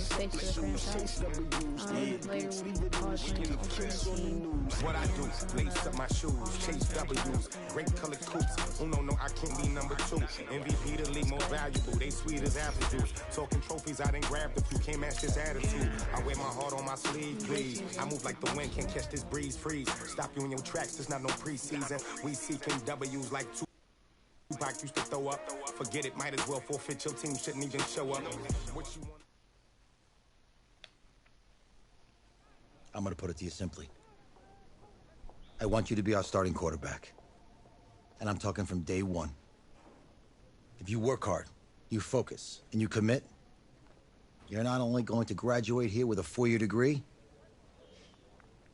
face of the franchise. Later we'll probably play Ultimate Team. What I do, lace up my shoes, chase W's, great colored coops. No, I can't be number 2. MVP the league most valuable, they sweet as apple juice. Talking trophies, I done grabbed a few, can't match this attitude. I wear my heart on my sleeve, please. I move like the wind, can't catch this breeze, freeze. Stop you in your tracks, there's not no preseason. We seeking W's like Tupac used to throw up. Forget it, might as well forfeit, your team shouldn't even show up. What you want? I'm gonna put it to you simply. I want you to be our starting quarterback. And I'm talking from day one. If you work hard, you focus, and you commit, you're not only going to graduate here with a 4-year degree,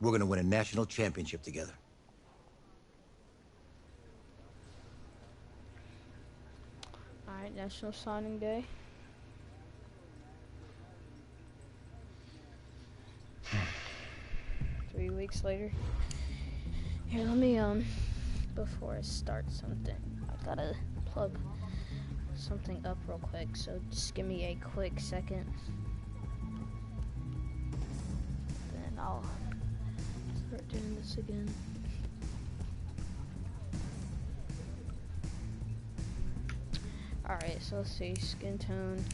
we're gonna win a national championship together. Alright, National Signing Day. Three weeks later. Here, let me, before I start something, I gotta plug something up real quick, so just give me a quick second. Then I'll start doing this again. Alright, so let's see, skin tone.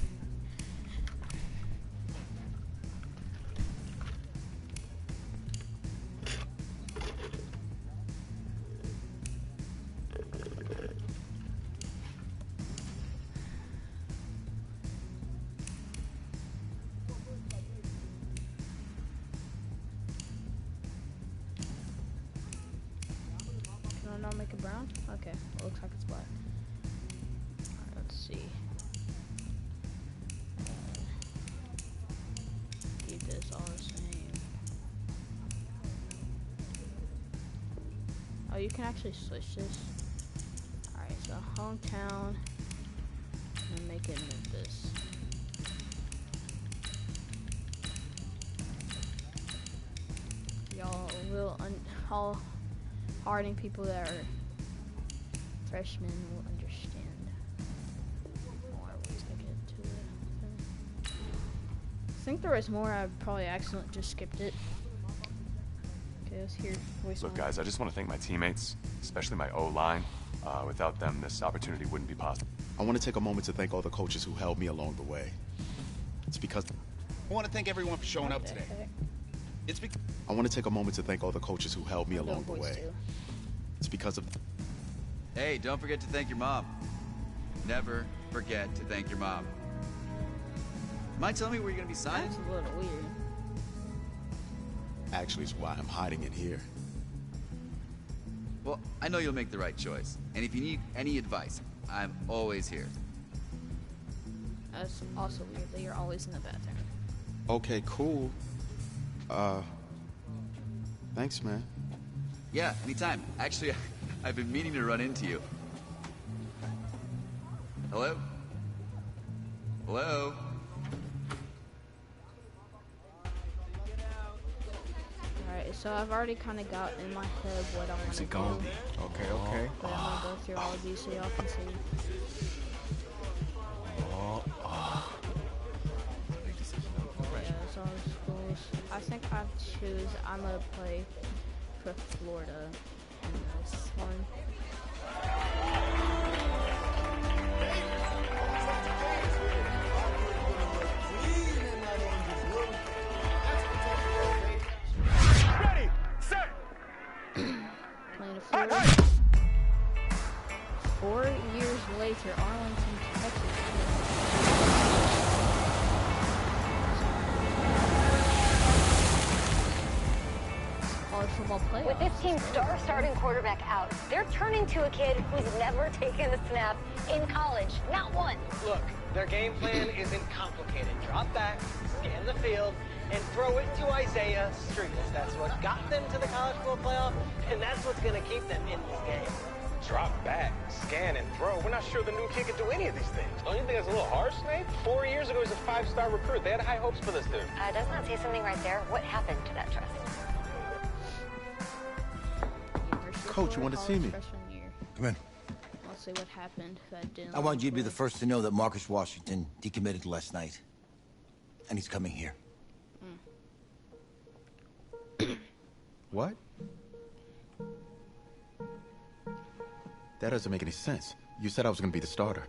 Can I not make it brown? Okay, it looks like it's black. Let's see. Keep this all the same. Oh, you can actually switch this. Alright, so hometown. And make it Memphis. Y'all will, all Harding people that are freshmen will understand. I think there was more. I probably accidentally just skipped it. Okay, let's hear voice. Look, guys, I just want to thank my teammates, especially my O-line. Without them, this opportunity wouldn't be possible. I want to take a moment to thank all the coaches who held me along the way. It's because I want to thank everyone for showing up today. It's because I want to take a moment to thank all the coaches who held me along the way. It's because of. Hey, don't forget to thank your mom. Never forget to thank your mom. Mind telling me where you're gonna be signing? That's a little weird. Actually, it's why I'm hiding it here. Well, I know you'll make the right choice. And if you need any advice, I'm always here. That's also weird that you're always in the bathroom. Okay, cool. Thanks, man. Yeah, anytime. Actually, I've been meaning to run into you. Hello? Hello? Alright, so I've already kind of got in my head what I want to do. Okay. But I'm going to go through all of these so y'all can see. Yeah, it's all schools. I think I choose, I'm going to play for Florida in this one. Ready, set. Playing a Florida. 4 years later, Arlington, Texas. College football playoffs. With this team's star starting quarterback out, they're turning to a kid who's never taken a snap in college. Not one. Look, their game plan isn't complicated. Drop back, scan the field, and throw it to Isaiah Streets. That's what got them to the college football playoff, and that's what's going to keep them in this game. Drop back, scan, and throw. We're not sure the new kid can do any of these things. Don't you think that's a little harsh, Nate? 4 years ago, he was a 5-star recruit. They had high hopes for this dude. Does not say something right there. What happened to that trust? Coach, you want to see me? Come in. I'll see what happened. I want you to be the first to know that Marcus Washington decommitted last night. and he's coming here. What? That doesn't make any sense. You said I was gonna be the starter.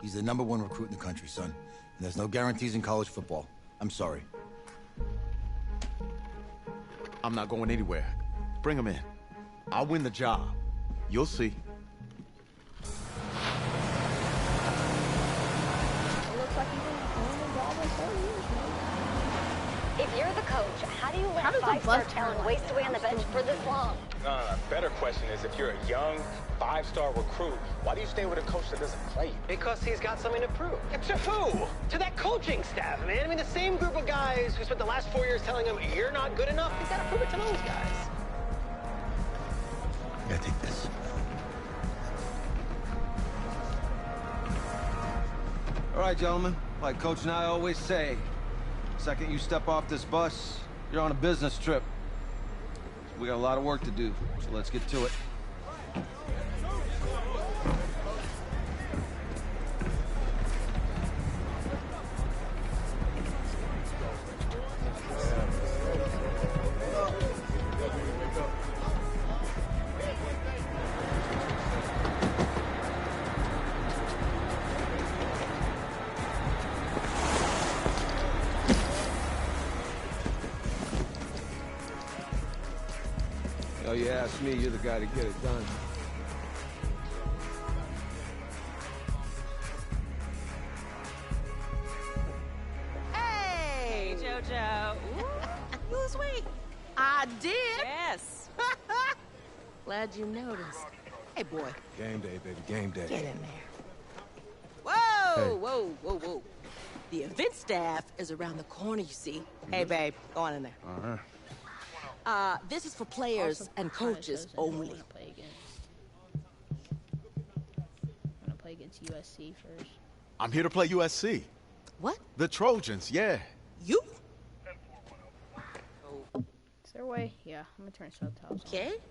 He's the #1 recruit in the country, son. And there's no guarantees in college football. I'm sorry. I'm not going anywhere. Bring him in. I'll win the job. You'll see. It looks like he's been doing the job like 4 years, man. If you're the coach, how do you let does the five-star bus turn talent like waste that? away on the bench for this long? Better question is, if you're a young 5-star recruit, why do you stay with a coach that doesn't play you? Because he's got something to prove. To who? To that coaching staff, man. I mean, the same group of guys who spent the last 4 years telling him, you're not good enough, he's got to prove it to those guys. Yeah, take this. All right, gentlemen. Like Coach and I always say, second you step off this bus, you're on a business trip. We got a lot of work to do, so let's get to it. Oh, you ask me, you're the guy to get it done. Hey, JoJo. Ooh, lose weight. I did. Yes. Glad you noticed. Hey, boy. Game day, baby, game day. Get in there. Whoa, whoa, whoa, whoa. The event staff is around the corner, you see. Hey, babe, go on in there. This is for players Also, and kinda coaches shows that he only. wanna play against- wanna play against USC first. I'm here to play USC. What? The Trojans, yeah. You? Is there a way? Yeah, I'm gonna turn subtitles on. Okay.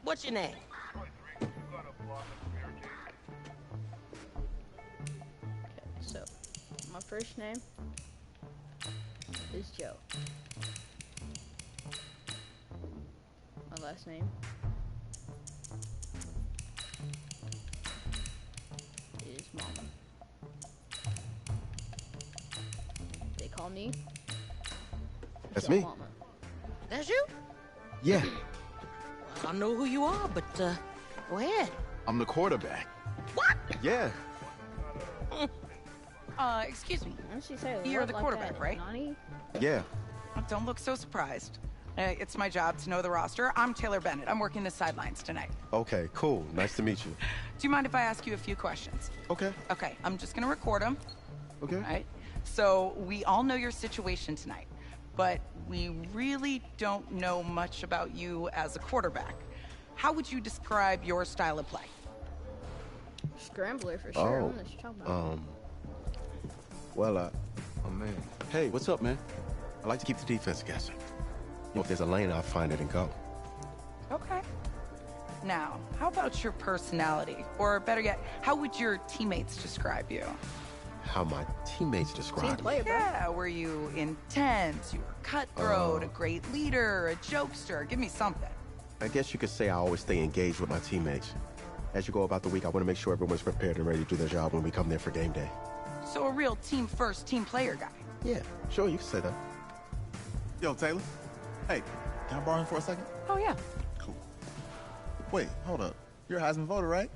What's your name? Okay, so my first name is Joe. My last name is Mama. They call me That's Joe me. Mama. That's you? Yeah, I don't know who you are, but go ahead. I'm the quarterback. What? Yeah. Excuse me. Why don't she say a You're word the like quarterback, that, right? Nani? Yeah. Don't look so surprised. It's my job to know the roster. I'm Taylor Bennett. I'm working the sidelines tonight. Okay, cool. Nice to meet you. Do you mind if I ask you a few questions? Okay. Okay, I'm just gonna record them. Okay. All right. So we all know your situation tonight, but we really don't know much about you as a quarterback. How would you describe your style of play? Scrambler for sure. I don't know what you're talking about. Well, oh man. Hey, what's up, man? I like to keep the defense guessing. You know, if there's a lane, I'll find it and go. Okay. Now, how about your personality? Or better yet, how would your teammates describe you? How my teammates describe me. Yeah, were you intense? You were cutthroat, a great leader, a jokester? Give me something. I guess you could say I always stay engaged with my teammates. As you go about the week, I want to make sure everyone's prepared and ready to do their job when we come there for game day. So a real team first, team player guy. Yeah, sure, you can say that. Yo, Taylor. Hey, can I borrow him for a second? Oh, yeah. Cool. Wait, hold up. You're a Heisman voter, right?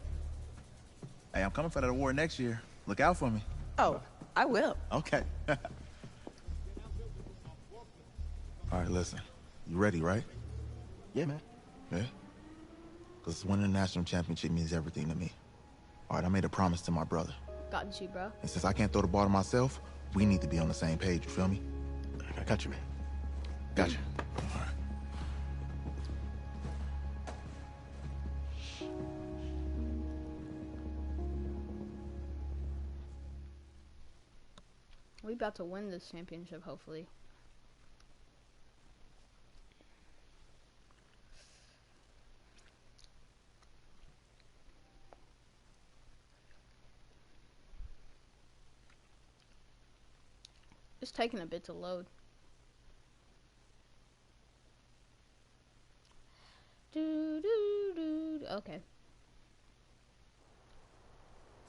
Hey, I'm coming for that award next year. Look out for me. Oh, I will. Okay. All right, listen. You ready, right? Yeah, man. Yeah? Because winning the national championship means everything to me. All right, I made a promise to my brother. Got you, bro. And since I can't throw the ball to myself, we need to be on the same page, you feel me? I got you, man. Got you. All right. We about to win this championship, hopefully. taking a bit to load. Okay.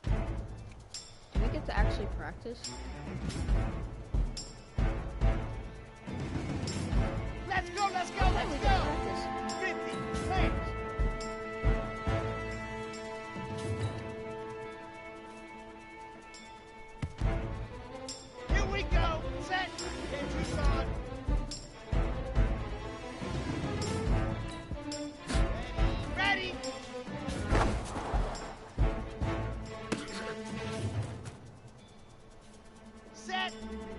Do we get to actually practice? Let's go, let's go, let's go! 50, thanks! Here we go! Set! Entry's on! Ready! Set!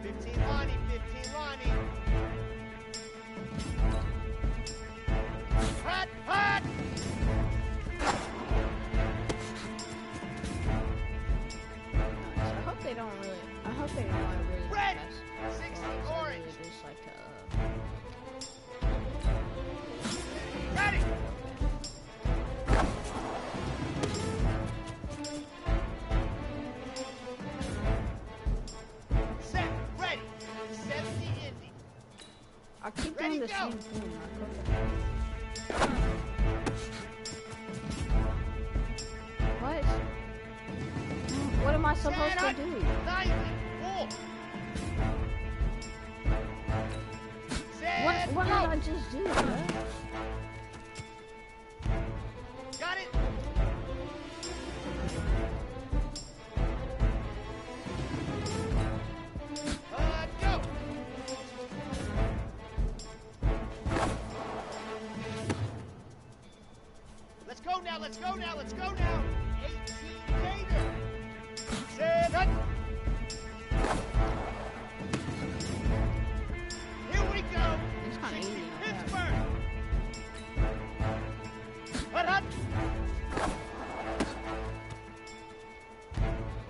15 Lonnie, 15 Lonnie! Hot, hot! I hope they don't really. I hope they don't really. Red! Pass. 60 Well, orange! really just like Ready! Set, ready! 70 Indy. I keep Ready, doing the go. same thing. What? What am I supposed to do? 90, full. Set, What did go. I just do, bro? Got it. Go. Let's go now, let's go now, let's go now. 18 Gator. Set, cut. Here we go. It's kind of easy. Pittsburgh. Hut, hut.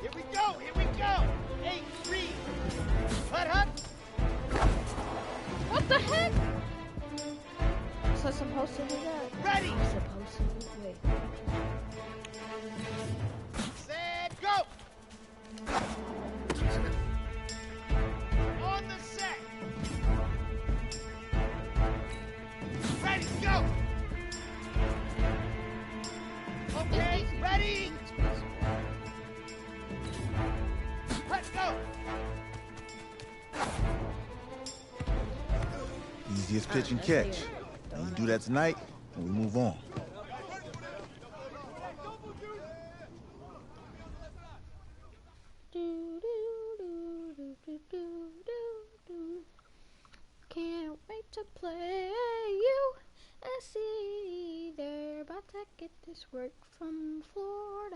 Here we go, here we go. 8-3. Hut, hut. What the heck? Was I supposed to do that? Ready. I'm supposed to do it. Wait. Set, go. On the set. Ready, go. Okay, ready. Let's go. Easiest pitch and catch. You do that tonight, and we move on. Can't wait to play you. I see they're about to get this work from Florida.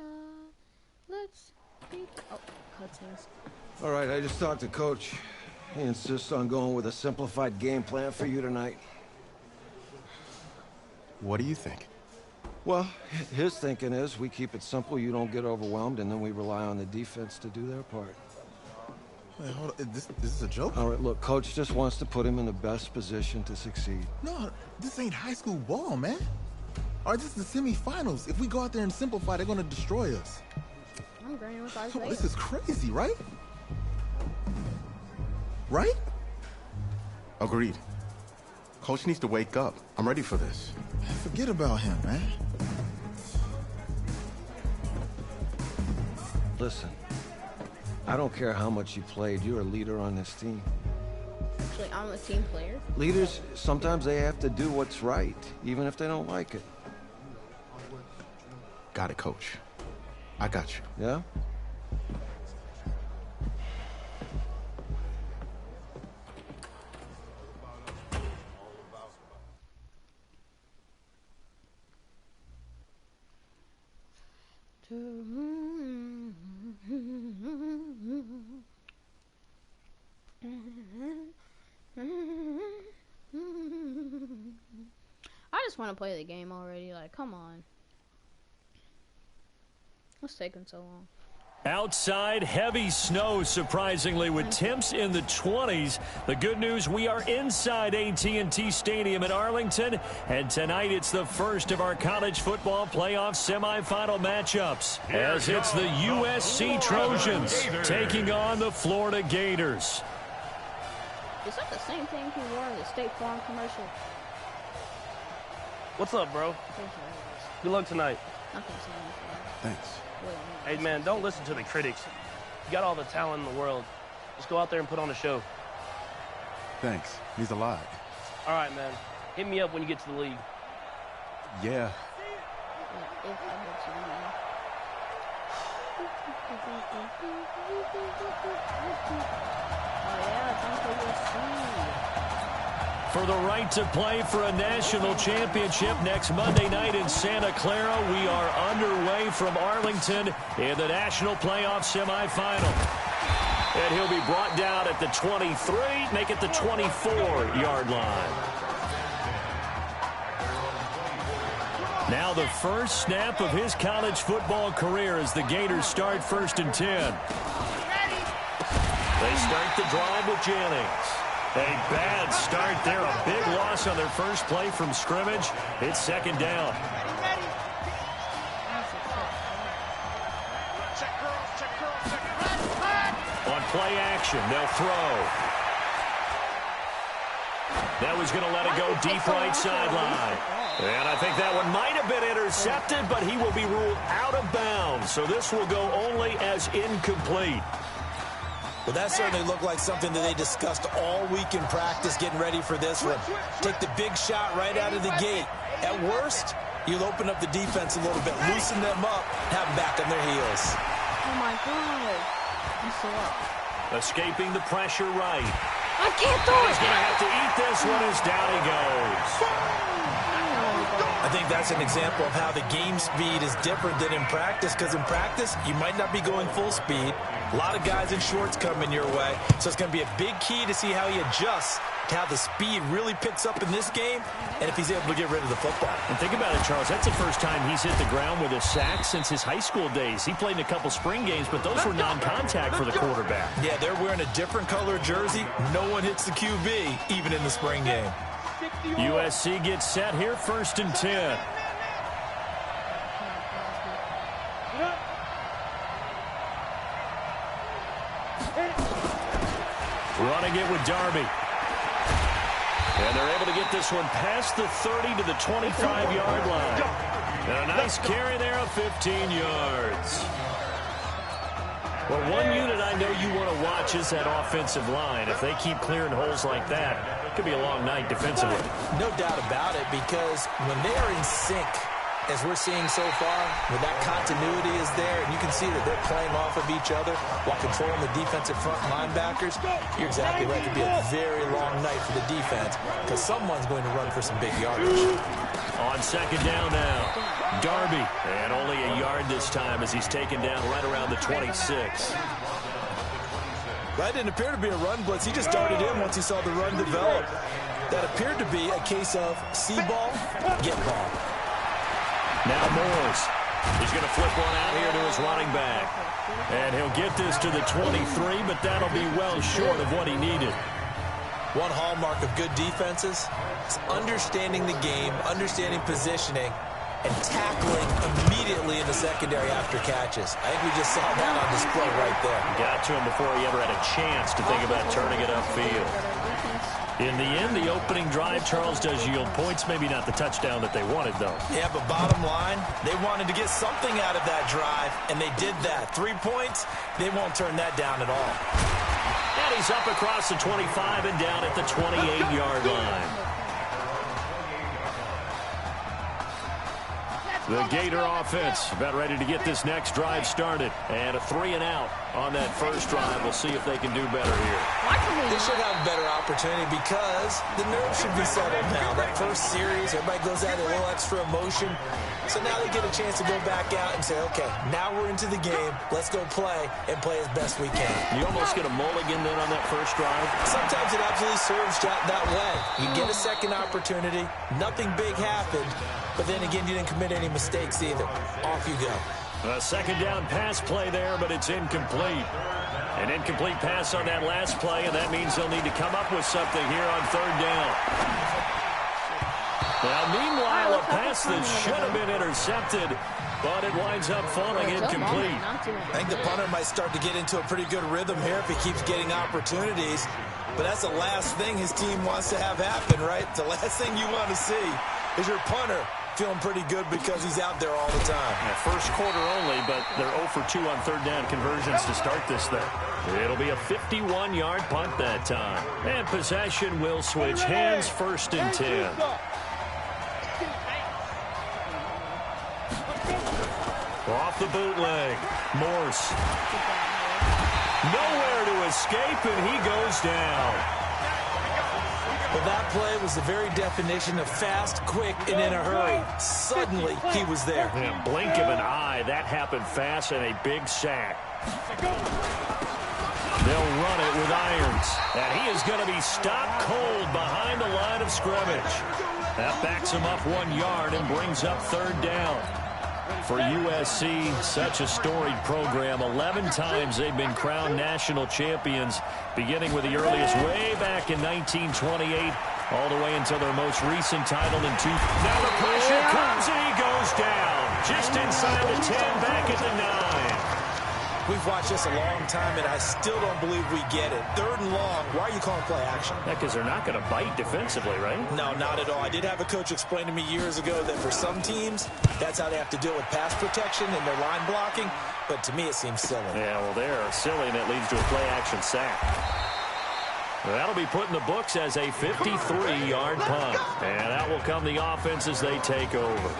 Let's beat. Oh, cutscenes. All right, I just talked to Coach. He insists on going with a simplified game plan for you tonight. What do you think? Well, his thinking is we keep it simple, you don't get overwhelmed, and then we rely on the defense to do their part. Wait, hold on. Is this a joke? All right, look, Coach just wants to put him in the best position to succeed. No, this ain't high school ball, man. All right, this is the semifinals. If we go out there and simplify, they're gonna destroy us. I'm agreeing with Oh, Isaiah. this is crazy, right? Right? Agreed. Coach needs to wake up. I'm ready for this. Forget about him, man. Listen, I don't care how much you played, you're a leader on this team. Actually, I'm a team player. Leaders, sometimes they have to do what's right, even if they don't like it. Got it, Coach. I got you. Yeah? I just want to play the game already. Like, come on. What's taking so long? Outside, heavy snow, surprisingly, with temps in the 20s. The good news, we are inside AT&T Stadium in Arlington, and tonight it's the first of our college football playoff semifinal matchups, as it's the USC Trojans taking on the Florida Gators. Is that the same thing he wore in the State Farm commercial? What's up, bro? Good luck tonight. Thanks. Hey, man, don't listen to the critics. You got all the talent in the world. Just go out there and put on a show. Thanks. Means a lot. All right, man. Hit me up when you get to the league. Yeah. For the right to play for a national championship next Monday night in Santa Clara, we are underway from Arlington in the national playoff semifinal. And he'll be brought down at the 23, make it the 24-yard line. Now the first snap of his college football career as the Gators start 1st and 10. They start the drive with Jennings. A bad start there, a big loss on their first play from scrimmage. It's 2nd down. On play action, they'll throw. That was going to let it go deep right sideline. And I think that one might have been intercepted, but he will be ruled out of bounds. So this will go only as incomplete. Well, that certainly looked like something that they discussed all week in practice, getting ready for this one. Take the big shot right out of the gate. At worst, you'll open up the defense a little bit, loosen them up, have them back on their heels. Oh, my God. I'm so up. Escaping the pressure right. I can't throw it. He's going to have to eat this one as down he goes. I think that's an example of how the game speed is different than in practice, because in practice, you might not be going full speed. A lot of guys in shorts coming your way, so it's going to be a big key to see how he adjusts to how the speed really picks up in this game and if he's able to get rid of the football. And think about it, Charles. That's the first time he's hit the ground with a sack since his high school days. He played in a couple spring games, but those were non-contact for the quarterback. Yeah, they're wearing a different color jersey. No one hits the QB, even in the spring game. USC gets set here, 1st and 10. Running it with Darby. And they're able to get this one past the 30 to the 25-yard line. And a nice carry there of 15 yards. Well, one unit I know you want to watch is that offensive line. If they keep clearing holes like that, it could be a long night defensively. No doubt about it, because when they're in sync, as we're seeing so far, when that continuity is there, and you can see that they're playing off of each other while controlling the defensive front linebackers, you're exactly right. It could be a very long night for the defense, because someone's going to run for some big yardage. On 2nd down now, Darby. And only a yard this time as he's taken down right around the 26. That didn't appear to be a run blitz. He just darted in once he saw the run develop. That appeared to be a case of see ball, get ball. Now Moores. He's going to flip one out here to his running back. And he'll get this to the 23, but that'll be well short of what he needed. One hallmark of good defenses is understanding the game, understanding positioning, and tackling immediately in the secondary after catches. I think we just saw that on display right there. Got to him before he ever had a chance to think about turning it upfield. In the end, the opening drive, Charles, does yield points. Maybe not the touchdown that they wanted, though. Yeah, but bottom line, they wanted to get something out of that drive, and they did that. 3 points, they won't turn that down at all. And he's up across the 25 and down at the 28-yard line. The Gator offense about ready to get this next drive started. And a 3 and out on that first drive. We'll see if they can do better here. They should have a better opportunity because the nerves should be settled now. That first series, everybody goes out a little extra emotion. So now they get a chance to go back out and say, okay, now we're into the game. Let's go play and play as best we can. You almost get a mulligan then on that first drive? Sometimes it absolutely serves that way. You get a second opportunity. Nothing big happened. But then again, you didn't commit any mistakes either. Off you go. A 2nd down pass play there, but it's incomplete. An incomplete pass on that last play, and that means they'll need to come up with something here on 3rd down. Now, meanwhile, a pass that should have been intercepted, but it winds up falling incomplete. I think the punter might start to get into a pretty good rhythm here if he keeps getting opportunities. but that's the last thing his team wants to have happen, right? The last thing you want to see is your punter feeling pretty good because he's out there all the time. Yeah, first quarter only, but they're 0 for 2 on third down conversions to start this thing. It'll be a 51-yard punt that time. And possession will switch hands, 1st and 10. Off the bootleg. Morse. Nowhere to escape, and he goes down. Well, that play was the very definition of fast, quick, and in a hurry. Suddenly, he was there. In a blink of an eye, that happened fast and a big sack. They'll run it with irons. And he is going to be stopped cold behind the line of scrimmage. That backs him up 1 yard and brings up 3rd down. For USC, such a storied program. 11 times they've been crowned national champions, beginning with the earliest way back in 1928, all the way until their most recent title in 2. Now the pressure comes and he goes down. Just inside the 10, back at the 9. We've watched this a long time, and I still don't believe we get it. 3rd and long. Why are you calling play action? Yeah, because they're not going to bite defensively, right? No, not at all. I did have a coach explain to me years ago that for some teams, that's how they have to deal with pass protection and their line blocking. But to me, it seems silly. Yeah, well, they're silly, and it leads to a play-action sack. That'll be put in the books as a 53-yard punt. And out will come the offense as they take over.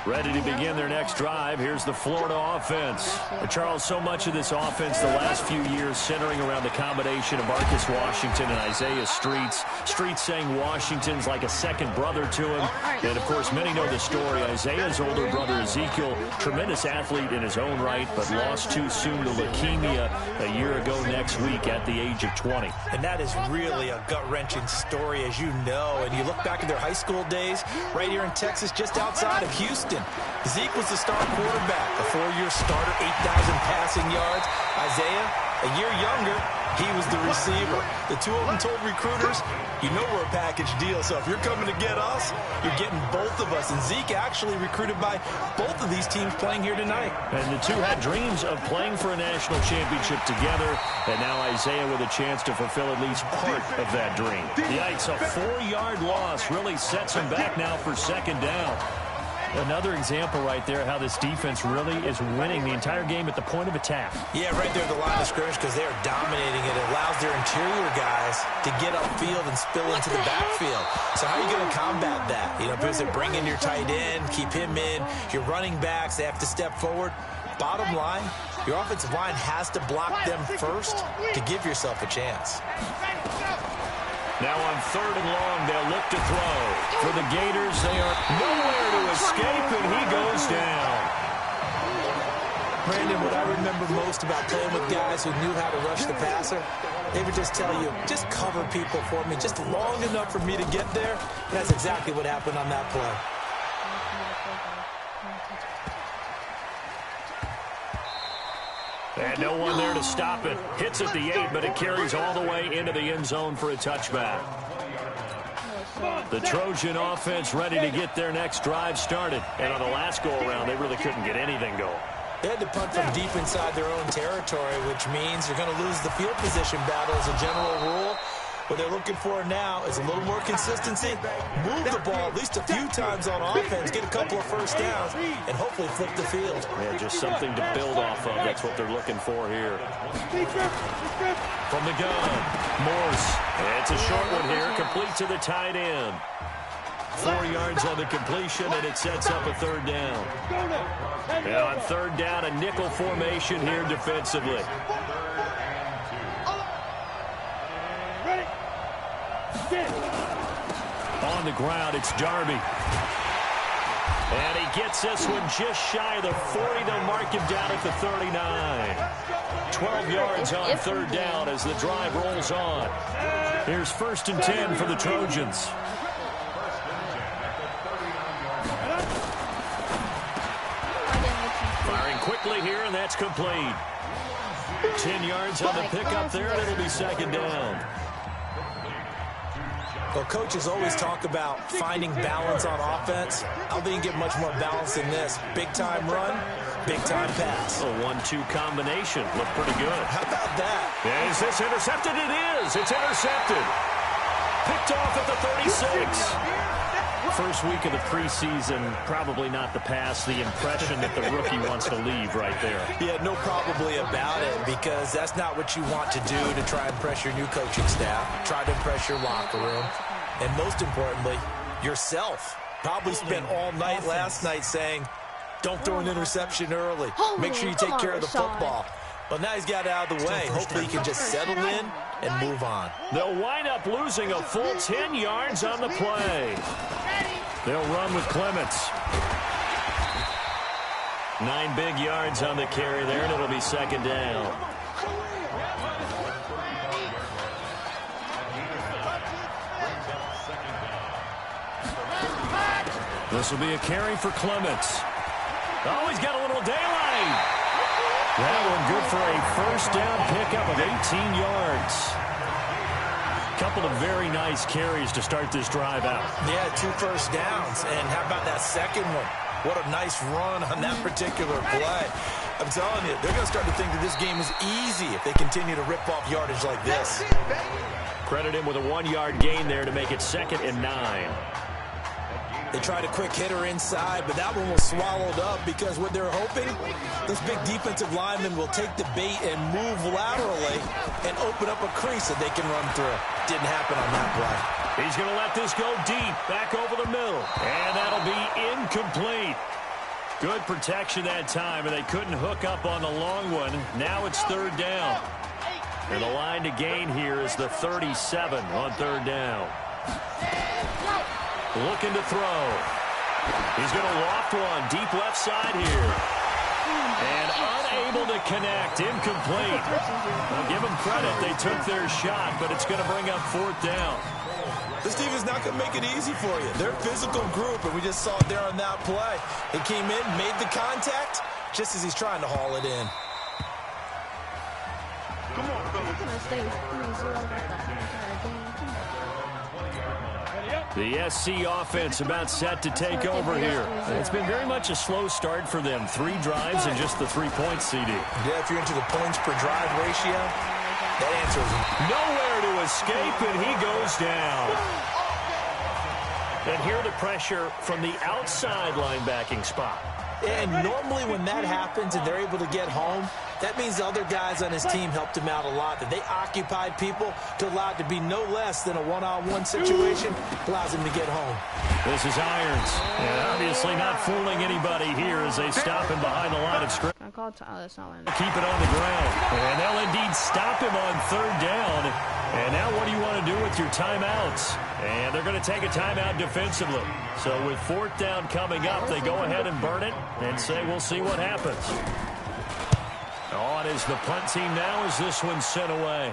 Ready to begin their next drive. Here's the Florida offense. Charles, so much of this offense the last few years centering around the combination of Marcus Washington and Isaiah Streets. Streets saying Washington's like a second brother to him. And, of course, many know the story. Isaiah's older brother, Ezekiel, tremendous athlete in his own right, but lost too soon to leukemia a year ago next week at the age of 20. And that is really a gut-wrenching story, as you know. And you look back at their high school days right here in Texas, just outside of Houston. Zeke was the star quarterback, a 4-year starter, 8,000 passing yards. Isaiah, a year younger, he was the receiver. The two of them told recruiters, you know we're a package deal, so if you're coming to get us, you're getting both of us. And Zeke actually recruited by both of these teams playing here tonight. And the two had dreams of playing for a national championship together, and now Isaiah with a chance to fulfill at least part of that dream. Yikes, a 4-yard loss really sets him back now for 2nd down. Another example right there how this defense really is winning the entire game at the point of attack. Yeah, right there at the line of scrimmage because they are dominating it. It allows their interior guys to get upfield and spill into the backfield. So how are you going to combat that? You know, because they bring in your tight end, keep him in. Your running backs, they have to step forward. Bottom line, your offensive line has to block them first to give yourself a chance. Now on 3rd and long, they'll look to throw. For the Gators, they are nowhere to escape, and he goes down. Brandon, what I remember most about playing with guys who knew how to rush the passer, they would just tell you, just cover people for me, just long enough for me to get there. And that's exactly what happened on that play. And no one there to stop it. Hits at the 8, but it carries all the way into the end zone for a touchback. The Trojan offense ready to get their next drive started. And on the last go-around, they really couldn't get anything going. They had to punt from deep inside their own territory, which means you're going to lose the field position battle as a general rule. What they're looking for now is a little more consistency, move the ball at least a few times on offense, get a couple of first downs, and hopefully flip the field. Yeah, just something to build off of. That's what they're looking for here. From the gun, Morse. It's a short one here, complete to the tight end. 4 yards on the completion, and it sets up a 3rd down. And on 3rd down, a nickel formation here defensively. On the ground, it's Darby. And he gets this one just shy of the 40. They'll mark him down at the 39. 12 yards on 3rd down as the drive rolls on. Here's 1st and 10 for the Trojans. Firing quickly here, and that's complete. 10 yards on the pickup there, and it'll be 2nd down. Well, coaches always talk about finding balance on offense. I don't think you get much more balance than this. Big-time run, Big-time pass. A 1-2 combination. Looked pretty good. How about that? Is this intercepted? It is. It's intercepted. Picked off at the 36. First week of the preseason, probably not the pass, the impression that the rookie wants to leave right there. Yeah, no probably about it, because that's not what you want to do to try and impress your new coaching staff, try to impress your locker room, and most importantly, yourself. Probably spent all night last night saying, don't throw an interception early. Make sure you take care of the football. Well, now he's got it out of the way. Hopefully he can just settle in and move on. They'll wind up losing a full 10 yards on the play. They'll run with Clements. 9 big yards on the carry there, and it'll be second down. This will be a carry for Clements. Oh, he's got a little daylight. That one good for a first down pickup of 18 yards. Couple of very nice carries to start this drive out. Yeah, 2 first downs. And how about that second one? What a nice run on that particular play. I'm telling you, they're going to start to think that this game is easy if they continue to rip off yardage like this. Credit him with a 1-yard gain there to make it 2nd and 9. They tried a quick hitter inside, but that one was swallowed up because what they're hoping, this big defensive lineman will take the bait and move laterally and open up a crease that they can run through. Didn't happen on that play. He's going to let this go deep, back over the middle, and that'll be incomplete. Good protection that time, and they couldn't hook up on the long one. Now it's 3rd down. And the line to gain here is the 37 on 3rd down. Looking to throw. He's going to loft one deep left side here. And unable to connect. Incomplete. I'll give them credit. They took their shot, but it's going to bring up 4th down. This team is not going to make it easy for you. They're a physical group, and we just saw it there on that play. He came in, made the contact, just as he's trying to haul it in. Come on, The SC offense about set to take over here. It's been very much a slow start for them. 3 drives and just the 3 points, CD. Yeah, if you're into the points per drive ratio, that answer is nowhere to escape, and he goes down. And here the pressure from the outside linebacking spot. And normally when that happens and they're able to get home, that means the other guys on his team helped him out a lot. That they occupied people to allow it to be no less than a one-on-one situation, allows him to get home. This is Irons. And obviously not fooling anybody here as they stop him behind the line of scrimmage. Keep it on the ground. And they'll indeed stop him on 3rd down. And now what do you want to do with your timeouts? And they're going to take a timeout defensively. So with 4th down coming up, they go ahead and burn it and say we'll see what happens. On is the punt team now as this one's sent away.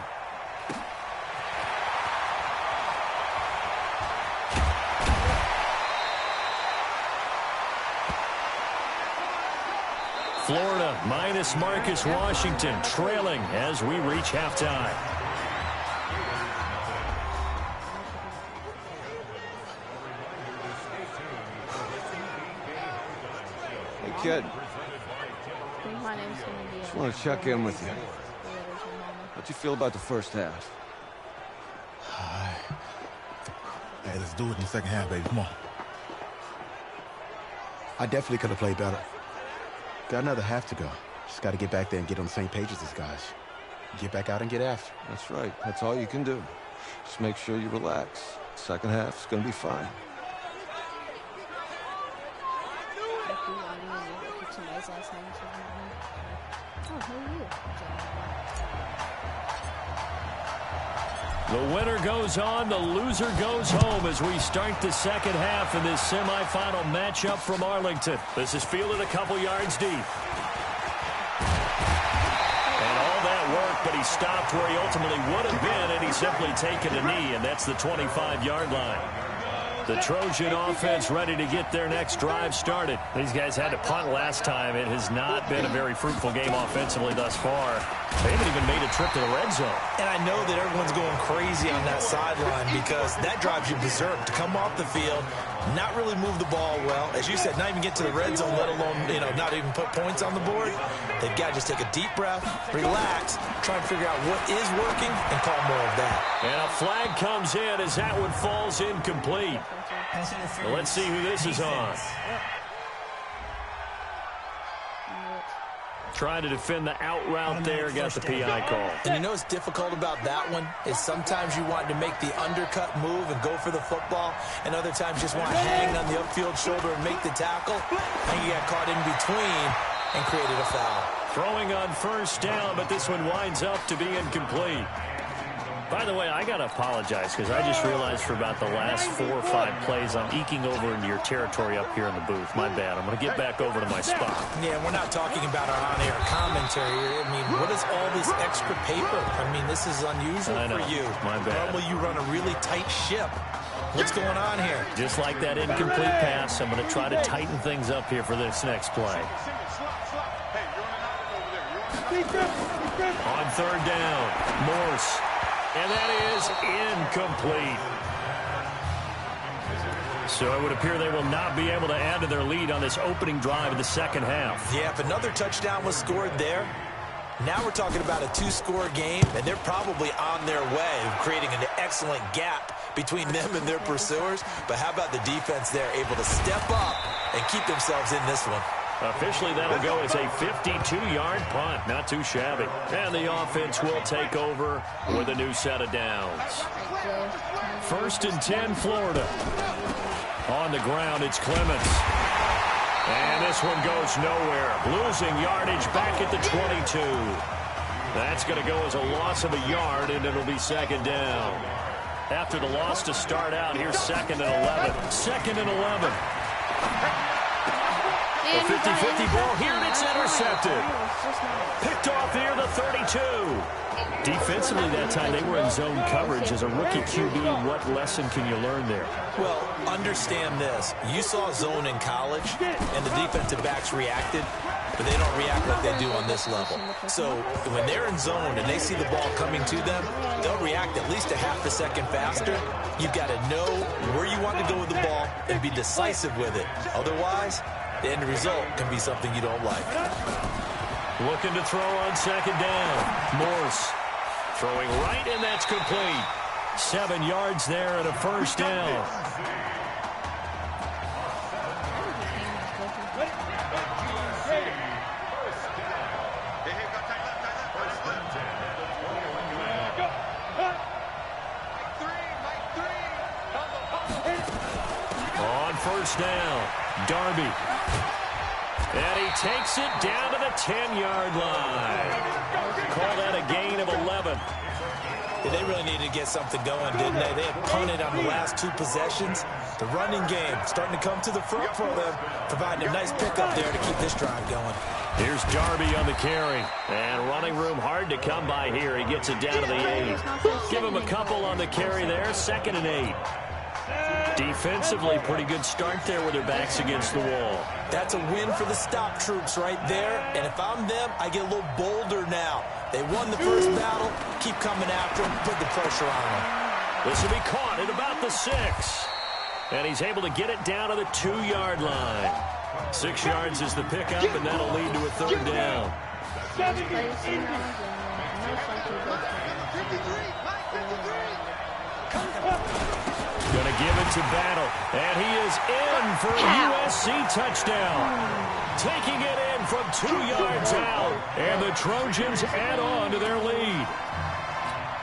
Florida minus Marcus Washington trailing as we reach halftime. Hey, kid. Just want to check in with you. How'd you feel about the first half? Hey, let's do it in the second half, baby. Come on. I definitely could have played better. Got another half to go. Just got to get back there and get on the same page as these guys. Get back out and get after. That's right. That's all you can do. Just make sure you relax. Second half's going to be fine. The winner goes on, the loser goes home as we start the second half in this semifinal matchup from Arlington. This is fielded a couple yards deep. And all that work, but he stopped where he ultimately would have been, and he's simply taken a knee, and that's the 25-yard line. The Trojan offense ready to get their next drive started. These guys had to punt last time. It has not been a very fruitful game offensively thus far. They haven't even made a trip to the red zone. And I know that everyone's going crazy on that sideline because that drives you berserk to come off the field, not really move the ball well. As you said, not even get to the red zone, let alone, not even put points on the board. They've got to just take a deep breath, relax, try and figure out what is working, and call more of that. And a flag comes in as that one falls incomplete. Well, let's see who this is on. Trying to defend the out route there, got the PI call. And you know what's difficult about that one is sometimes you want to make the undercut move and go for the football, and other times just want to hang on the upfield shoulder and make the tackle. And you got caught in between and created a foul. Throwing on first down, but this one winds up to be incomplete. By the way, I got to apologize because I just realized for about the last 4 or 5 plays I'm eking over into your territory up here in the booth. My bad. I'm going to get back over to my spot. Yeah, we're not talking about our on-air commentary. I mean, what is all this extra paper? I mean, this is unusual for you. My bad. Normally you run a really tight ship. What's going on here? Just like that incomplete pass, I'm going to try to tighten things up here for this next play. On third down, Morse. And that is incomplete. So it would appear they will not be able to add to their lead on this opening drive of the second half. Yeah, if another touchdown was scored there, now we're talking about a 2-score game, and they're probably on their way of creating an excellent gap between them and their pursuers. But how about the defense there, able to step up and keep themselves in this one? Officially, that'll go as a 52-yard punt. Not too shabby. And the offense will take over with a new set of downs. 1st and 10, Florida. On the ground, it's Clements. And this one goes nowhere. Losing yardage back at the 22. That's going to go as a loss of a yard, and it'll be second down. After the loss to start out, here's 2nd and 11. 2nd and 11. The 50-50 ball here, and it's intercepted. Picked off near the 32. Defensively that time, they were in zone coverage. As a rookie QB, what lesson can you learn there? Well, understand this. You saw zone in college, and the defensive backs reacted, but they don't react like they do on this level. So when they're in zone and they see the ball coming to them, they'll react at least a half a second faster. You've got to know where you want to go with the ball and be decisive with it. Otherwise, the end result can be something you don't like. Looking to throw on second down. Morse throwing right, and that's complete. 7 yards there and a first down. On first down, Darby. And he takes it down to the 10-yard line. Call that a gain of 11. Yeah, they really needed to get something going, didn't they? They had punted on the last 2 possessions. The running game starting to come to the front for them, providing a nice pickup there to keep this drive going. Here's Darby on the carry. And running room hard to come by here. He gets it down to the 8. Give him a couple on the carry there. 2nd and 8. Defensively, pretty good start there with their backs against the wall. That's a win for the stop troops right there. And if I'm them, I get a little bolder now. They won the first battle. Keep coming after them. Put the pressure on them. This will be caught at about the 6. And he's able to get it down to the 2-yard line. 6 yards is the pickup, and that'll lead to a third down. Going to give it to Battle, and he is in for a USC touchdown. Taking it in from 2 yards out, and the Trojans add on to their lead.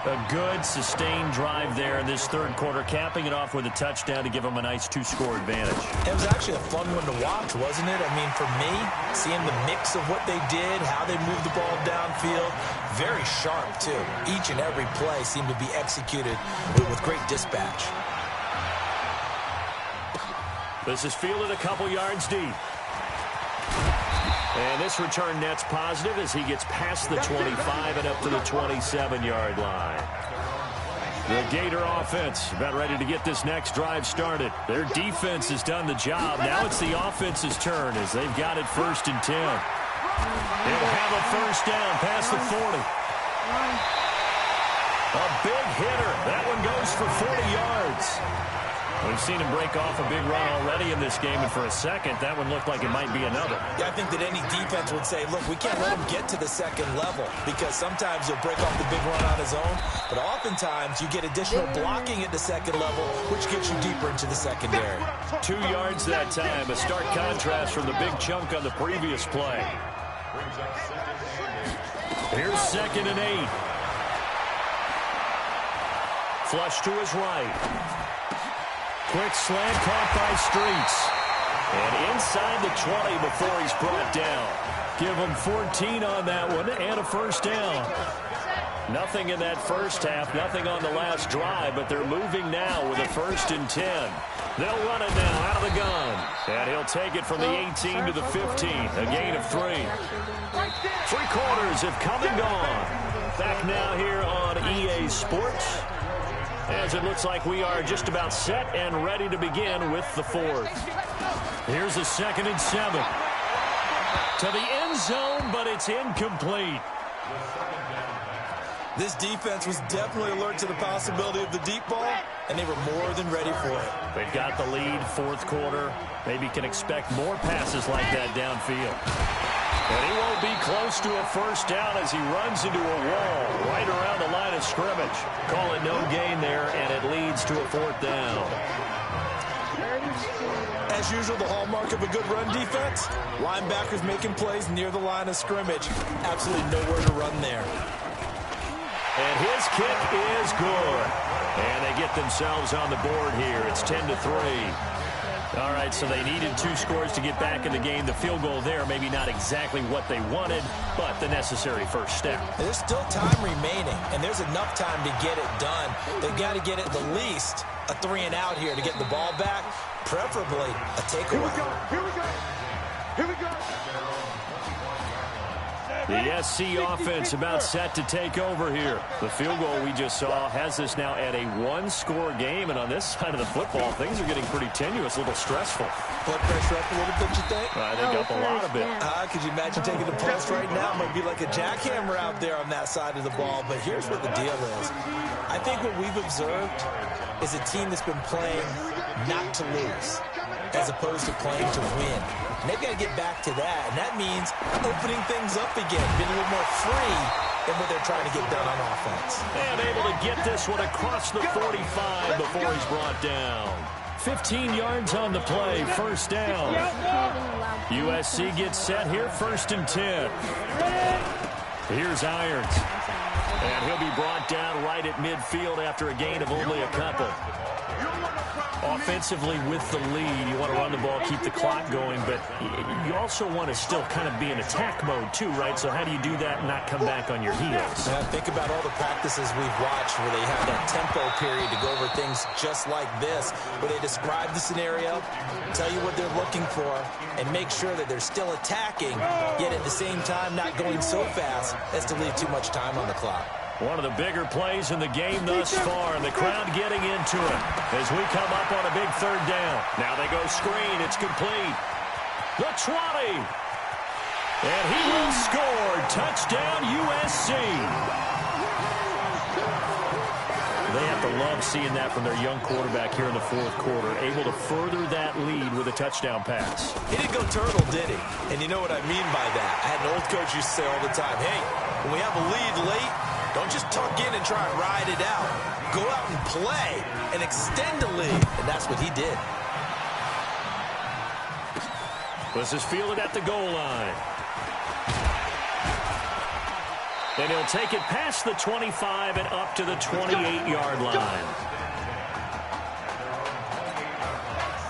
A good, sustained drive there in this third quarter, capping it off with a touchdown to give them a nice 2-score advantage. It was actually a fun one to watch, wasn't it? I mean, for me, seeing the mix of what they did, how they moved the ball downfield, very sharp, too. Each and every play seemed to be executed with great dispatch. This is fielded a couple yards deep. And this return net's positive as he gets past the 25 and up to the 27-yard line. The Gator offense about ready to get this next drive started. Their defense has done the job. Now it's the offense's turn as they've got it 1st and 10. They'll have a first down past the 40. A big hitter. That one goes for 40 yards. We've seen him break off a big run already in this game, and for a second, that one looked like it might be another. Yeah, I think that any defense would say, look, we can't let him get to the second level because sometimes he'll break off the big run on his own, but oftentimes you get additional blocking at the second level, which gets you deeper into the secondary. 2 yards that time, a stark contrast from the big chunk on the previous play. Here's 2nd and 8. Flush to his right. Quick slant caught by Streets. And inside the 20 before he's brought down. Give him 14 on that one and a first down. Nothing in that first half, nothing on the last drive, but they're moving now with a 1st and 10. They'll run it now out of the gun. And he'll take it from the 18 to the 15, a gain of 3. 3 quarters have come and gone. Back now here on EA Sports, as it looks like we are just about set and ready to begin with the 4th. Here's a 2nd and 7. To the end zone, but it's incomplete. This defense was definitely alert to the possibility of the deep ball, and they were more than ready for it. They've got the lead, 4th quarter. Maybe can expect more passes like that downfield. And he won't be close to a first down as he runs into a wall right around the line of scrimmage. Call it no gain there, and it leads to a 4th down. As usual, the hallmark of a good run defense, linebackers making plays near the line of scrimmage. Absolutely nowhere to run there. And his kick is good. And they get themselves on the board here. It's 10-3. All right, so they needed 2 scores to get back in the game. The field goal there, maybe not exactly what they wanted, but the necessary first step. There's still time remaining, and there's enough time to get it done. They've got to get at the least a 3 and out here to get the ball back, preferably a takeaway. Here we go. Here we go. The SC offense about set to take over here. The field goal we just saw has us now at a 1-score game, and on this side of the football, things are getting pretty tenuous, a little stressful. Blood pressure up a little bit, you think? I think up a lot of it. Could you imagine taking the pulse right now? It might be like a jackhammer out there on that side of the ball, but here's what the deal is. I think what we've observed is a team that's been playing not to lose as opposed to playing to win. And they've got to get back to that, and that means opening things up again, being a little more free than what they're trying to get done on offense. And able to get this one across the 45 before he's brought down. 15 yards on the play, first down. USC gets set here, 1st and 10. Here's Irons. And he'll be brought down right at midfield after a gain of only a couple. Offensively with the lead, you want to run the ball, keep the clock going, but you also want to still kind of be in attack mode too, right? So how do you do that and not come back on your heels? Think about all the practices we've watched where they have that tempo period to go over things just like this, where they describe the scenario, tell you what they're looking for, and make sure that they're still attacking, yet at the same time not going so fast as to leave too much time on the clock. One of the bigger plays in the game thus far, and the crowd getting into it as we come up on a big 3rd down. Now they go screen. It's complete. The 20. And he will score. Touchdown, USC. They have to love seeing that from their young quarterback here in the 4th quarter, able to further that lead with a touchdown pass. He didn't go turtle, did he? And you know what I mean by that. I had an old coach used to say all the time, hey, when we have a lead late, don't just tuck in and try and ride it out. Go out and play and extend the lead. And that's what he did. This is fielded at the goal line. And he'll take it past the 25 and up to the 28-yard line.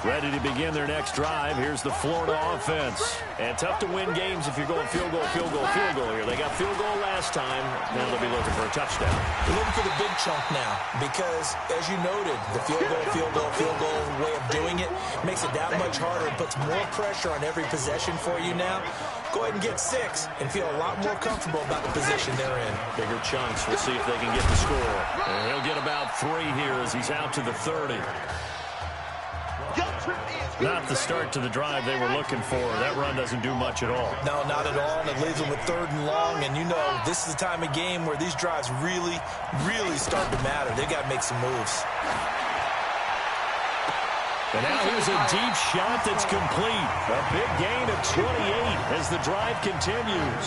Ready to begin their next drive. Here's the Florida offense. And tough to win games if you're going field goal, field goal, field goal here. They got field goal last time. Now they'll be looking for a touchdown. They're looking for the big chunk now because, as you noted, the field goal way of doing it makes it that much harder and puts more pressure on every possession for you now. Go ahead and get 6 and feel a lot more comfortable about the position they're in. Bigger chunks. We'll see if they can get the score. And he'll get about 3 here as he's out to the 30. Not the start to the drive they were looking for. That run doesn't do much at all. No, not at all, and it leaves them with 3rd and long, and you know this is the time of game where these drives really, really start to matter. They got to make some moves. And now here's a deep shot that's complete. A big gain of 28 as the drive continues.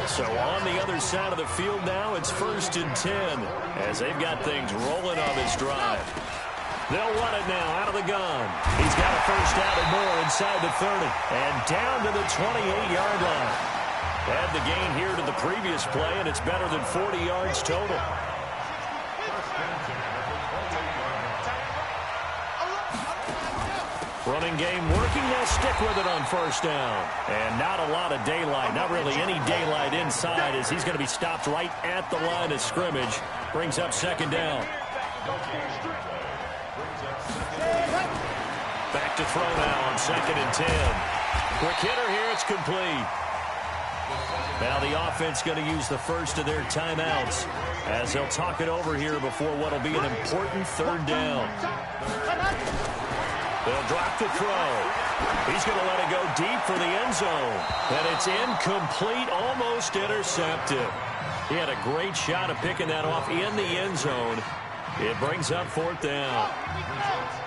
So on the other side of the field now, it's 1st and 10 as they've got things rolling on this drive. They'll run it now out of the gun. He's got a first down and more inside the 30 and down to the 28-yard line. Add the gain here to the previous play, and it's better than 40 yards total. Running game working. They'll stick with it on first down. And not a lot of daylight. Not really any daylight inside as he's going to be stopped right at the line of scrimmage. Brings up 2nd down. Back to throw now on 2nd and 10. Quick hitter here. It's complete. Now the offense going to use the first of their timeouts as they'll talk it over here before what will be an important 3rd down. They'll drop the throw. He's going to let it go deep for the end zone. And it's incomplete, almost intercepted. He had a great shot of picking that off in the end zone. It brings up 4th down.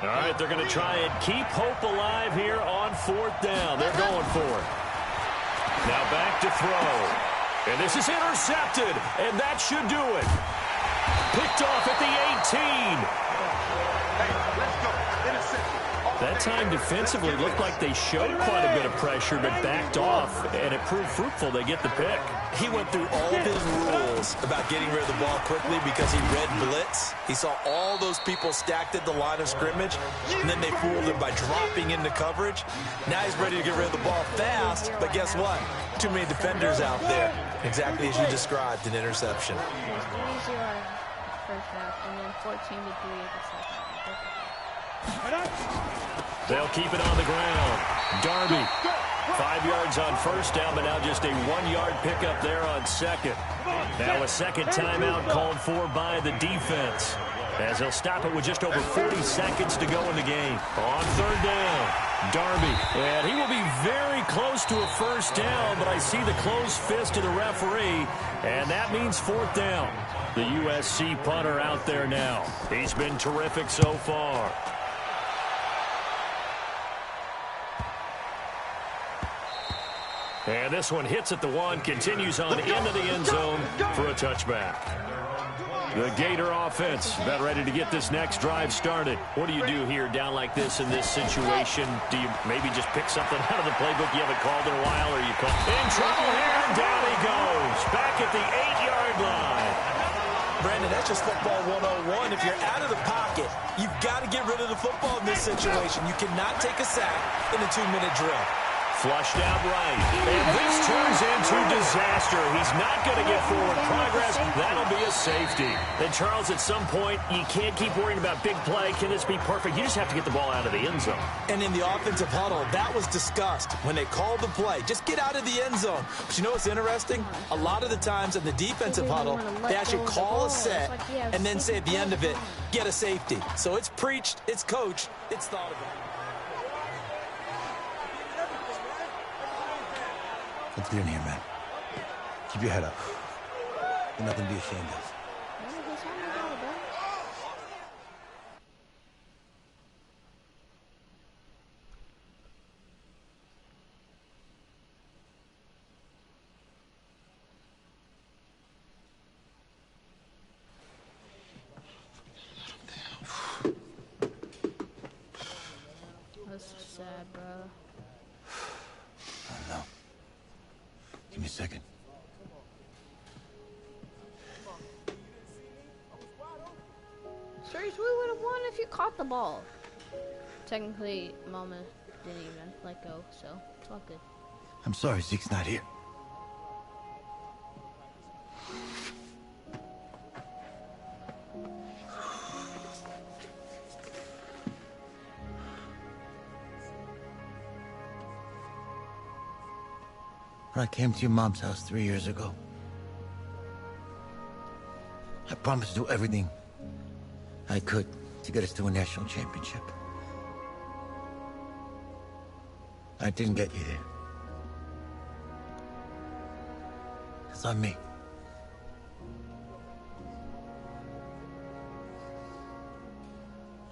All right, they're going to try and keep hope alive here on 4th down. They're going for it. Now back to throw. And this is intercepted, and that should do it. Picked off at the 18. Hey, let's go. Intercepted. That time defensively looked like they showed quite a bit of pressure but backed off, and it proved fruitful. They get the pick. He went through all of his rules about getting rid of the ball quickly because he read blitz. He saw all those people stacked at the line of scrimmage, and then they fooled him by dropping into coverage. Now he's ready to get rid of the ball fast, but guess what? Too many defenders out there. Exactly as you described, an interception. 3-0 first half, and then 14-3 the second. They'll keep it on the ground. Darby, 5 yards on first down, but now just a 1-yard pickup there on 2nd. Now a second timeout called for by the defense, as they'll stop it with just over 40 seconds to go in the game. On 3rd down, Darby, and he will be very close to a first down, but I see the closed fist of the referee, and that means 4th down. The USC punter out there now. He's been terrific so far. And this one hits at the 1, continues on into the end zone for a touchback. The Gator offense about ready to get this next drive started. What do you do here down like this in this situation? Do you maybe just pick something out of the playbook you haven't called in a while, or you call in trouble here, and down he goes. Back at the 8-yard line. Brandon, that's just football 101. If you're out of the pocket, you've got to get rid of the football in this situation. You cannot take a sack in a 2-minute drill. Flushed out right. And this turns into disaster. He's not going to get forward progress. That'll be a safety. And, Charles, at some point, you can't keep worrying about big play. Can this be perfect? You just have to get the ball out of the end zone. And in the offensive huddle, that was discussed when they called the play. Just get out of the end zone. But you know what's interesting? A lot of the times in the defensive huddle, they actually call a set and then say at the end of it, get a safety. So it's preached, it's coached, it's thought about. Let's get in here, man. Keep your head up. There's nothing to be ashamed of. That's sad, bro. I don't know. Give me a second. Seriously, we would have won if you caught the ball. Technically, Mama didn't even let go, so it's all good. I'm sorry Zeke's not here. When I came to your mom's house 3 years ago, I promised to do everything I could to get us to a national championship. I didn't get you there. It's on me.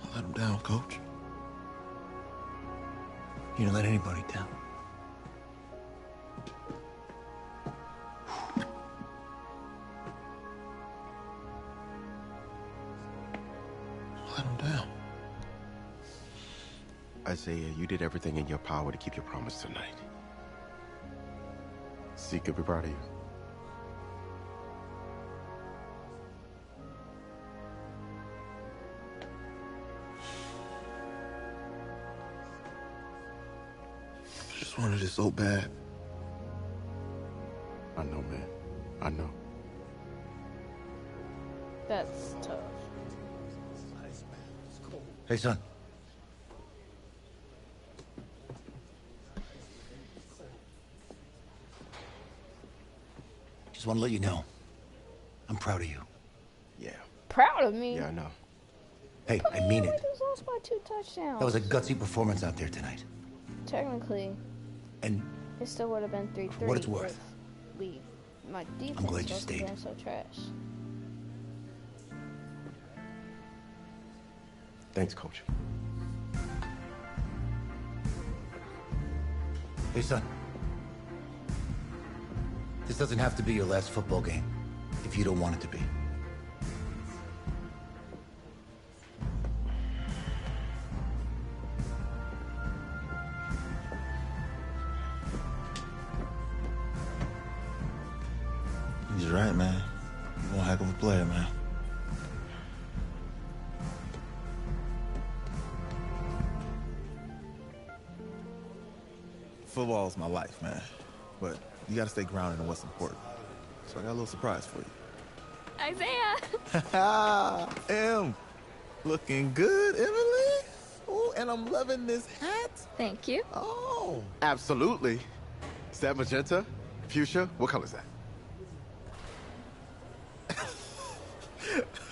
I let him down, Coach. You didn't let anybody down. Let him down. Isaiah, you did everything in your power to keep your promise tonight. Zeke could be proud of you. I just wanted it so bad. I know, man. I know. That's tough. Hey, son. Just want to let you know, I'm proud of you. Yeah. Proud of me? Yeah, I know. Hey, I mean We it. just lost by 2 touchdowns. That was a gutsy performance out there tonight. Technically. And it still would have been 3-3. for what it's worth, My defense I'm glad you wasn't stayed. being so trash. Thanks, Coach. Hey, son. This doesn't have to be your last football game if you don't want it to be. He's right, man. You're one heck of a player, man. Football is my life, man. But you gotta stay grounded in what's important. So I got a little surprise for you. Isaiah! Em, looking good, Emily. Oh, and I'm loving this hat. Thank you. Oh. Absolutely. Is that magenta? Fuchsia? What color is that?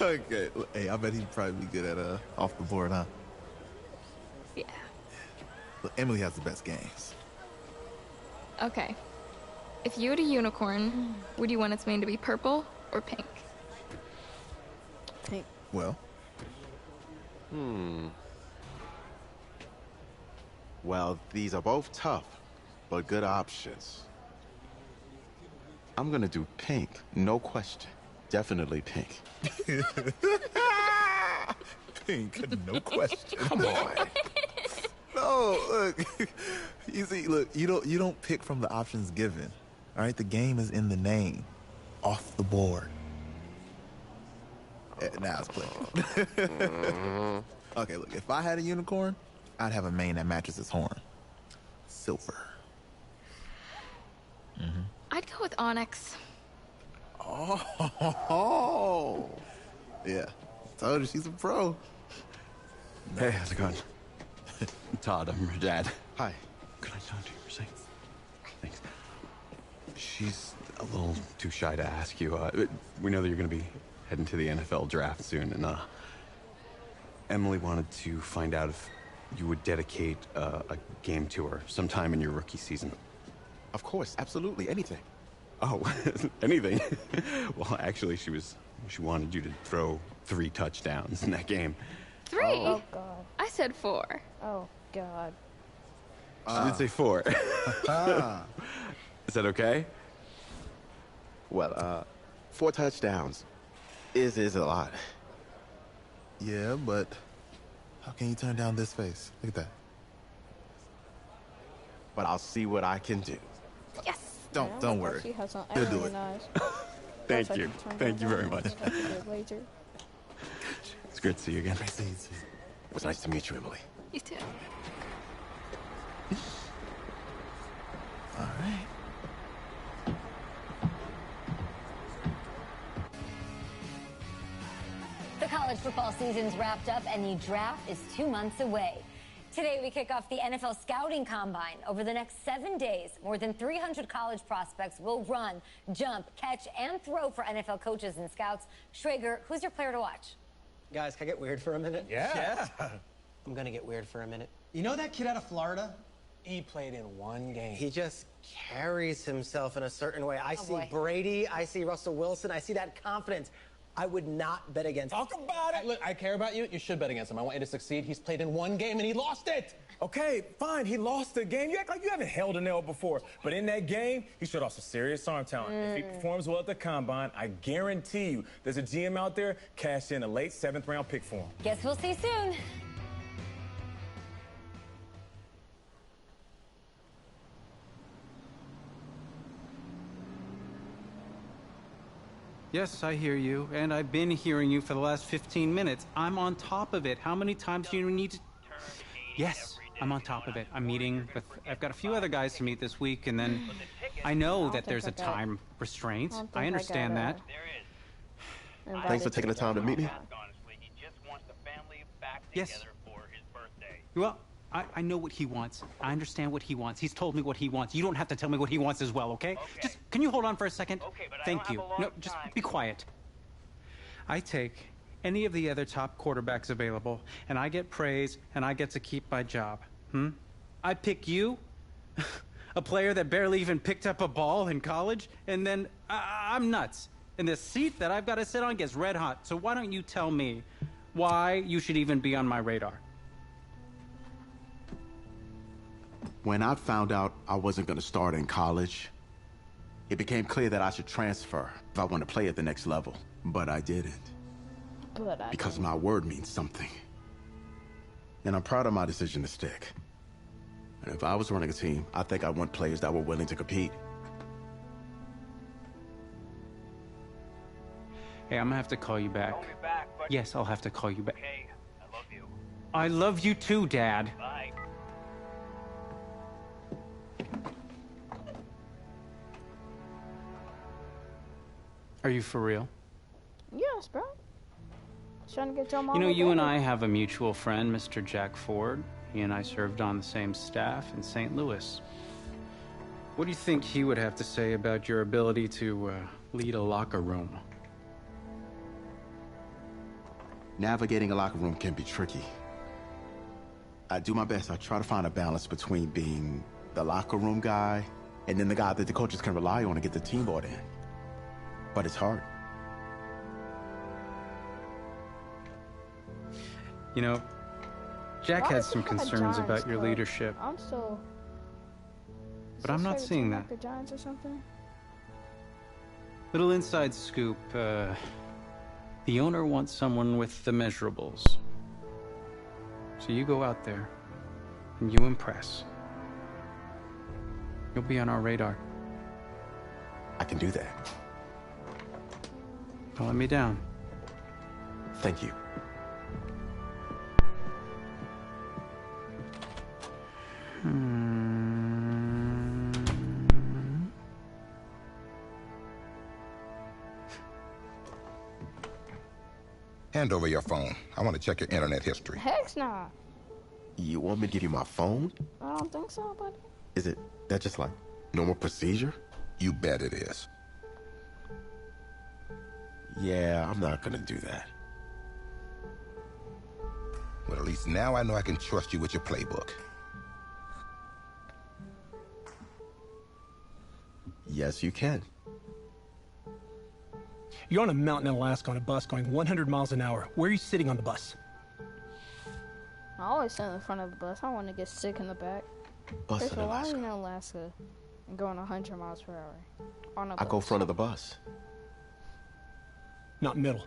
Okay. Hey, I bet he'd probably be good at off the board, huh? Yeah. Look, Emily has the best games. Okay. If you had a unicorn, would you want its mane to be purple or pink? Pink. Well. Well, these are both tough, but good options. I'm gonna do pink, no question. Definitely pink. Pink, no question. Come on. No, look. You see, look, you don't pick from the options given. All right, the game is in the name. Off the board. Now it's playing. Okay, look, if I had a unicorn, I'd have a mane that matches its horn. Silver. I'd go with Onyx. Oh. Yeah. Told you she's a pro. Hey, how's it going? Todd, I'm your dad. Hi. Can I talk to you for a second? Thanks. She's a little too shy to ask you. We know that you're going to be heading to the NFL draft soon, and Emily wanted to find out if you would dedicate a game to her sometime in your rookie season. Of course, absolutely, anything. Oh, anything? Well, actually, she wanted you to throw 3 touchdowns in that game. 3? Oh, God. I said 4. Oh, God. She did say 4. Is that okay? Well, 4 touchdowns is a lot. Yeah, but how can you turn down this face? Look at that. But I'll see what I can do. Yes. Don't worry. She has some He'll do it. alien eyes. Thank you. Thank you very much. Laser. It's great to see you again. It was nice to meet you, Emily. You too. All right. The college football season's wrapped up and the draft is 2 months away. Today, we kick off the NFL Scouting Combine. Over the next 7 days, more than 300 college prospects will run, jump, catch, and throw for NFL coaches and scouts. Schrager, who's your player to watch? Guys, can I get weird for a minute? Yeah. I'm gonna get weird for a minute. You know that kid out of Florida? He played in 1 game. He just carries himself in a certain way. I see boy. Brady, I see Russell Wilson, I see that confidence. I would not bet against him. Talk about it! Look, I care about you. You should bet against him. I want you to succeed. He's played in one game and he lost it. Okay, fine, he lost the game. You act like you haven't held a nail before. But in that game, he showed off some serious arm talent. If he performs well at the Combine, I guarantee you there's a GM out there cash in a late 7th round pick for him. Guess we'll see soon. Yes, I hear you, and I've been hearing you for the last 15 minutes. I'm on top of it. How many times do you need to... Yes, I'm on top of it. I'm meeting with... I've got a few other guys to meet this week, and then I know that there's a time restraint. I understand that. Thanks for taking the time to meet me. Yes. Well, I know what he wants. I understand what he wants. He's told me what he wants. You don't have to tell me what he wants as well, okay? Just, can you hold on for a second? Thank you. No, just be quiet. I take any of the other top quarterbacks available, and I get praise, and I get to keep my job. I pick you, a player that barely even picked up a ball in college, and then I'm nuts. And the seat that I've got to sit on gets red hot. So why don't you tell me why you should even be on my radar? When I found out I wasn't going to start in college, it became clear that I should transfer if I want to play at the next level. But I didn't. Because my word means something. And I'm proud of my decision to stick. And if I was running a team, I think I want players that were willing to compete. Hey, I'm gonna have to call you back. Call me back, but... Yes, I'll have to call you back. Okay, I love you. I love you too, Dad. Bye. Are you for real? Yes, bro. Trying to get your mom. You know, you and I have a mutual friend, Mr. Jack Ford. He and I served on the same staff in St. Louis. What do you think he would have to say about your ability to lead a locker room? Navigating a locker room can be tricky. I do my best. I try to find a balance between being the locker room guy and then the guy that the coaches can rely on to get the team bought in. But it's hard. You know, Jack had some concerns about your leadership. I'm still. But I'm not seeing that. The Giants or something? Little inside scoop. The owner wants someone with the measurables. So you go out there and you impress. You'll be on our radar. I can do that. Don't let me down. Thank you. Hand over your phone. I want to check your internet history. Heck nah. You want me to give you my phone? I don't think so, buddy. Is it that just like normal procedure? You bet it is. Yeah, I'm not gonna do that. Well, at least now I know I can trust you with your playbook. Yes, you can. You're on a mountain in Alaska on a bus going 100 miles an hour. Where are you sitting on the bus? I always sit in the front of the bus. I don't want to get sick in the back. Bus in Why are Alaska. you in Alaska and going 100 miles per hour on a I bus? go front of the bus. Not middle.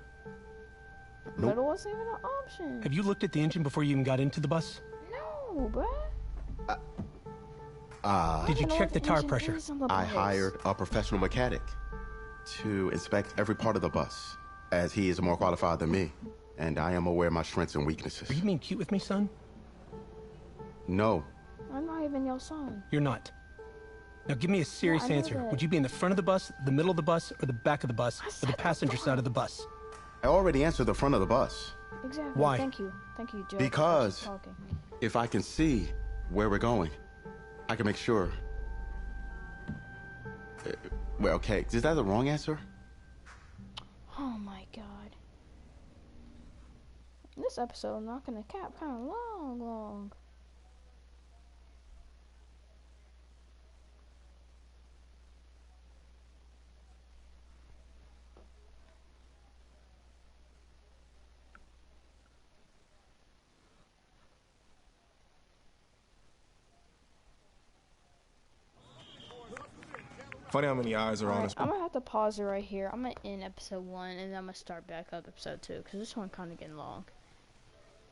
But it wasn't even an option. Have you looked at the engine before you even got into the bus? No, bruh. Did you check the tire pressure? I hired a professional mechanic to inspect every part of the bus, as he is more qualified than me, and I am aware of my strengths and weaknesses. Are you being cute with me, son? No. I'm not even your son. You're not. Now give me a serious I know answer. that. Would you be in the front of the bus, the middle of the bus, or the back of the bus, or the passenger side of the bus? I already answered the front of the bus. Exactly. Why? Thank you, Joe. Because Talking. if I can see where we're going, I can make sure. Well, okay, is that the wrong answer? Oh my god. This episode not gonna cap kind of long. Funny how many eyes are on us. I'm gonna have to pause it right here. I'm gonna end episode 1 and then I'm gonna start back up episode 2 because this one kind of getting long.